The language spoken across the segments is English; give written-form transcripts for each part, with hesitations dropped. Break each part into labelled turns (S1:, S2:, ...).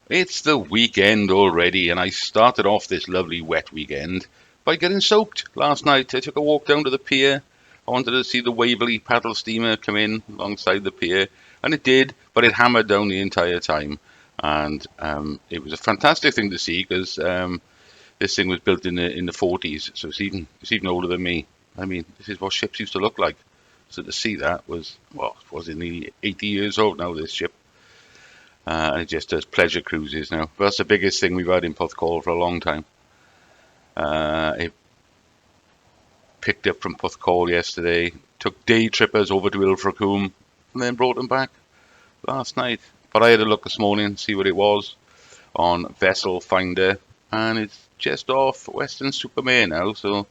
S1: It's the weekend already, and I started off this lovely wet weekend by getting soaked. Last night, I took a walk down to the pier. I wanted to see the Waverley paddle steamer come in alongside the pier, and it did, but it hammered down the entire time. And it was a fantastic thing to see because this thing was built in the 40s, so it's even older than me. I mean, this is what ships used to look like. So to see that was it nearly 80 years old now, this ship. And it just does pleasure cruises now. But that's the biggest thing we've had in Porthcawl for a long time. It picked up from Porthcawl yesterday, took day trippers over to Ilfracombe, and then brought them back last night. But I had a look this morning, see what it was on Vessel Finder, and it's just off Weston-super-Mare now, so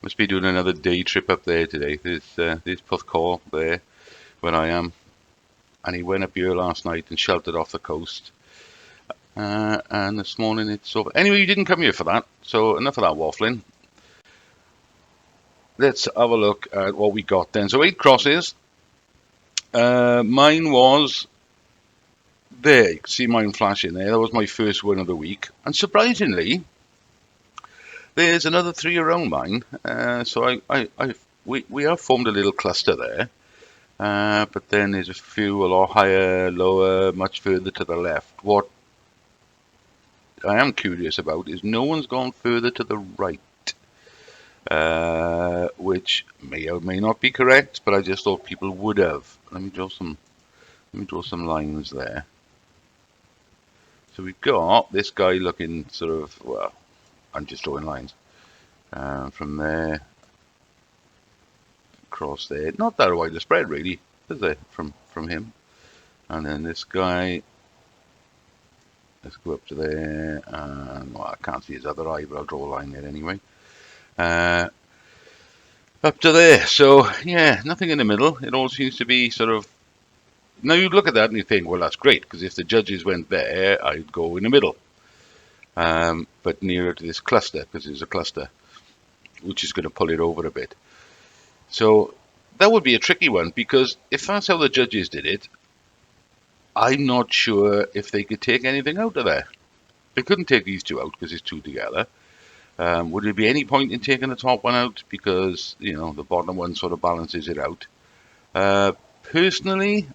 S1: must be doing another day trip up there today. There's Porthcawl there where I am, and he went up here last night and sheltered off the coast. And this morning it's over. Anyway, you didn't come here for that, so enough of that waffling. Let's have a look at what we got then. So 8 crosses. Mine was there. You can see mine flashing there. That was my first win of the week. And surprisingly, there's another 3 around mine. So we have formed a little cluster there. But then there's a few a lot higher, lower, much further to the left. What I am curious about is no one's gone further to the right, which may or may not be correct, but I just thought people would have. Let me draw some lines there. So we've got this guy looking sort of, well, I'm just drawing lines from there across there. Not that wide a spread really, is there, from him? And then this guy. Let's go up to there, and well, I can't see his other eye, but I'll draw a line there anyway. Up to there. So, yeah, nothing in the middle. It all seems to be sort of... Now you look at that and you think, well, that's great, because if the judges went there, I'd go in the middle. But nearer to this cluster, because there's a cluster, which is going to pull it over a bit. So that would be a tricky one, because if that's how the judges did it, I'm not sure if they could take anything out of there. They couldn't take these two out because it's two together. Would there be any point in taking the top one out because the bottom one sort of balances it out? Personally,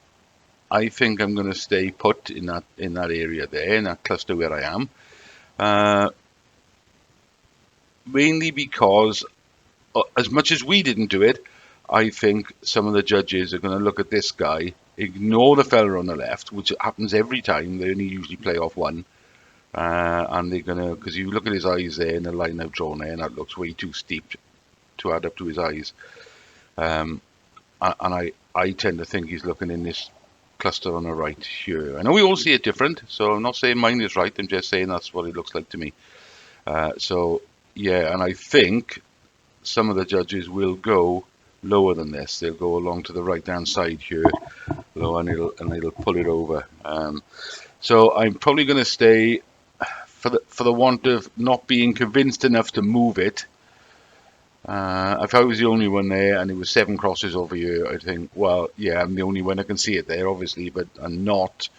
S1: I think I'm going to stay put in that area there, in that cluster where I am. Mainly because, as much as we didn't do it, I think some of the judges are going to look at this guy, ignore the fella on the left, which happens every time. They only usually play off one. And they're going to, because you look at his eyes there in the line I've drawn there, and that looks way too steep to add up to his eyes. And I tend to think he's looking in this cluster on the right here. I know we all see it different, so I'm not saying mine is right. I'm just saying that's what it looks like to me. So, yeah, and I think some of the judges will go lower than this. They'll go along to the right-hand side here, low, and it'll pull it over. So I'm probably going to stay, for the want of not being convinced enough to move it. If I was the only one there and it was 7 crosses over here, I'd think, well, yeah, I'm the only one that can see it there, obviously, but I'm not.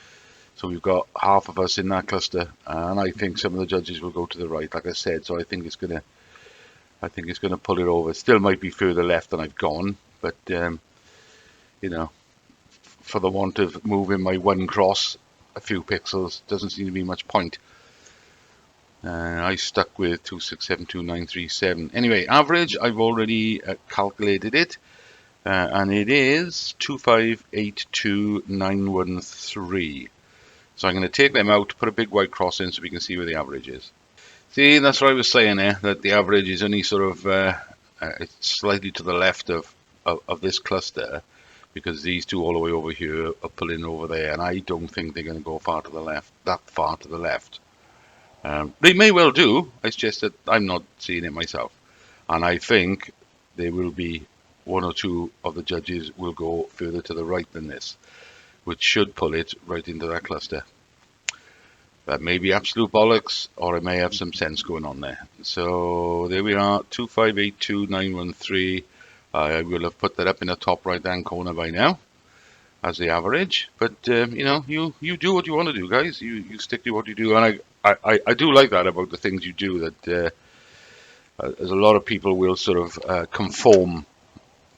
S1: So we've got half of us in that cluster, and I think some of the judges will go to the right, like I said. So I think it's gonna pull it over. It still might be further left than I've gone, but for the want of moving my one cross a few pixels, doesn't seem to be much point. I stuck with 2672937. Anyway, average, I've already calculated it, and it is 2582913. So I'm going to take them out, put a big white cross in so we can see where the average is. See, that's what I was saying there, that the average is only sort of it's slightly to the left of this cluster, because these two all the way over here are pulling over there, and I don't think they're going to go far to the left, that far to the left. They may well do, it's just that I'm not seeing it myself. And I think there will be 1 or 2 of the judges will go further to the right than this, which should pull it right into that cluster. That may be absolute bollocks, or it may have some sense going on there. So there we are, 2582913. I will have put that up in the top right hand corner by now. as the average. But you do what you want to do, guys. You stick to what you do, and I do like that about the things you do. That as a lot of people will sort of conform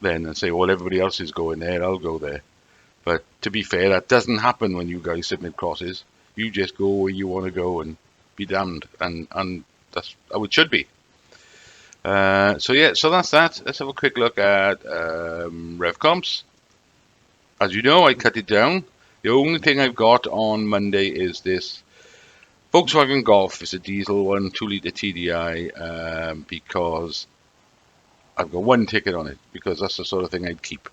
S1: then and say, well, everybody else is going there, I'll go there. But to be fair, that doesn't happen when you guys submit crosses. You just go where you want to go and be damned, and that's how it should be. So that's that. Let's have a quick look at rev comps. As you know, I cut it down. The only thing I've got on Monday is this Volkswagen Golf. It's a diesel one, 2-litre TDI, because I've got one ticket on it, because that's the sort of thing I'd keep.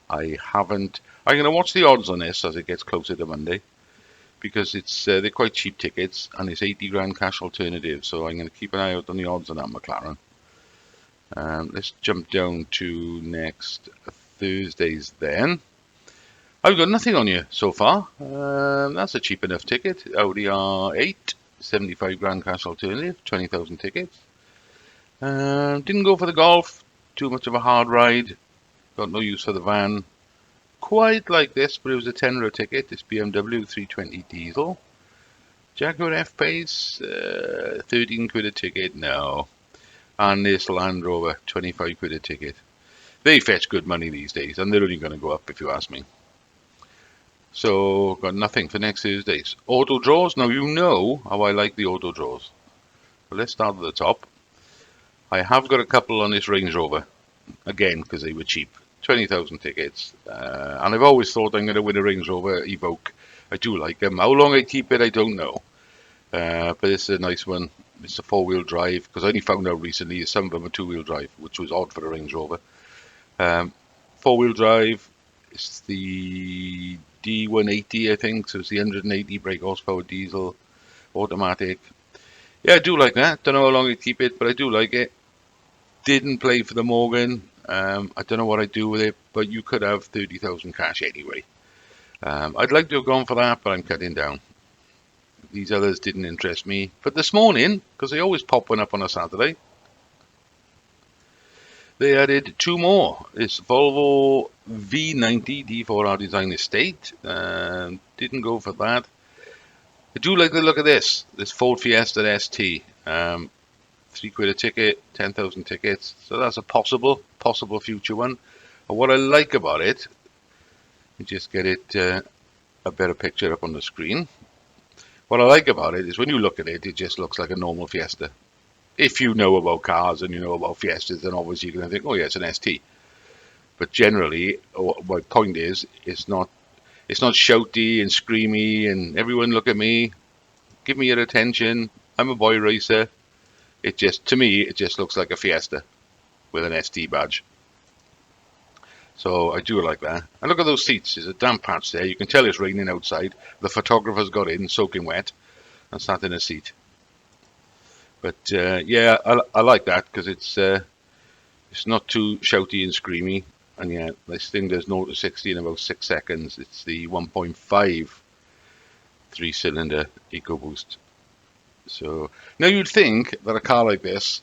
S1: I haven't. I'm going to watch the odds on this as it gets closer to Monday, because it's they're quite cheap tickets, and it's 80 grand cash alternative. So I'm going to keep an eye out on the odds on that McLaren. Let's jump down to next Thursday's then. I've got nothing on you so far. That's a cheap enough ticket. Audi R8, 75 grand cash alternative, 20,000 tickets. Didn't go for the Golf. Too much of a hard ride. Got no use for the van. Quite like this, but it was a €10 ticket. This BMW 320 diesel. Jaguar F-Pace, 13 quid a ticket. No. And this Land Rover, 25 quid a ticket. They fetch good money these days, and they're only going to go up if you ask me. So, got nothing for next Thursdays. Auto draws. Now, you know how I like the auto draws. But let's start at the top. I have got a couple on this Range Rover. Again, because they were cheap. 20,000 tickets. And I've always thought I'm going to win a Range Rover Evoque. I do like them. How long I keep it, I don't know. But this is a nice one. It's a 4-wheel drive, because I only found out recently some of them are 2-wheel drive, which was odd for a Range Rover. 4-wheel drive. It's the D180, I think. So it's the 180 brake horsepower diesel, automatic. Yeah, I do like that. Don't know how long I keep it, but I do like it. Didn't play for the Morgan. I don't know what I'd do with it, but you could have 30,000 cash anyway. I'd like to have gone for that, but I'm cutting down. These others didn't interest me. But this morning, because they always pop one up on a Saturday, they added two more. This Volvo V90 D4R Design Estate. Didn't go for that. I do like the look of this Ford Fiesta ST. 3 quid a ticket, 10,000 tickets. So that's a possible future one. And what I like about it, you just get it a better picture up on the screen. What I like about it is when you look at it, it just looks like a normal Fiesta. If you know about cars and you know about Fiestas, then obviously you're going to think, oh yeah, it's an ST. But generally, my point is, it's not shouty and screamy and everyone look at me, give me your attention. I'm a boy racer. To me, it just looks like a Fiesta with an ST badge. So I do like that. And look at those seats. There's a damp patch there. You can tell it's raining outside. The photographer's got in, soaking wet, and sat in a seat. But yeah, I like that because it's not too shouty and screamy. And yeah, this thing does 0 to 60 in about 6 seconds. It's the 1.5 3-cylinder EcoBoost. So now you'd think that a car like this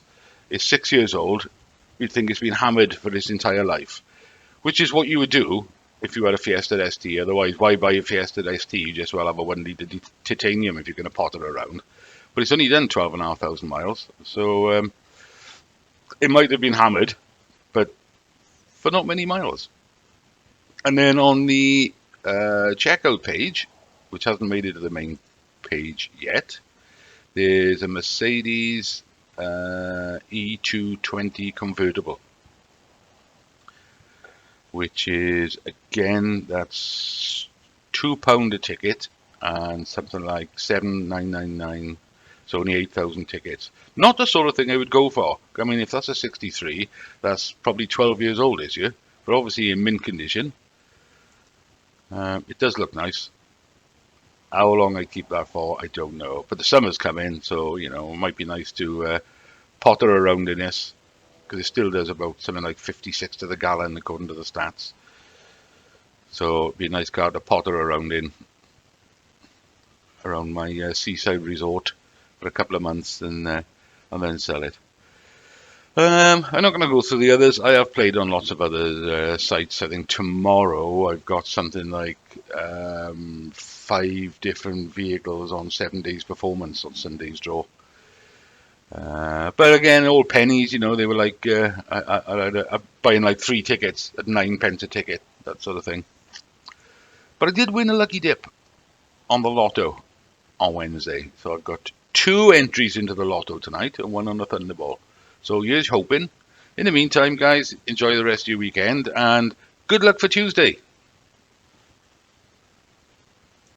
S1: is 6 years old. You'd think it's been hammered for its entire life, which is what you would do if you had a Fiesta ST. Otherwise, why buy a Fiesta ST? You just well have a 1-litre titanium if you're going to pot it around. But it's only done 12,500 miles, so it might have been hammered, but for not many miles. And then on the checkout page, which hasn't made it to the main page yet, there's a Mercedes E220 convertible, which is, again, that's £2 a ticket and something like 7,999. So only 8,000 tickets. Not the sort of thing I would go for. I mean, if that's a 63, that's probably 12 years old this year, but obviously in mint condition. It does look nice. How long I keep that for, I don't know. But the summer's coming, so, it might be nice to potter around in this, because it still does about something like 56 to the gallon, according to the stats. So it'd be a nice car to potter around in, around my seaside resort for a couple of months and then sell it. I'm not going to go through the others. I have played on lots of other sites. I think tomorrow I've got something like 5 different vehicles on 7 days performance on Sunday's draw. But again, all pennies, they were like, I'm buying like 3 tickets at 9 pence a ticket, that sort of thing. But I did win a lucky dip on the lotto on Wednesday. So I've got 2 entries into the lotto tonight and one on the Thunderball. So here's hoping. In the meantime, guys, enjoy the rest of your weekend and good luck for Tuesday.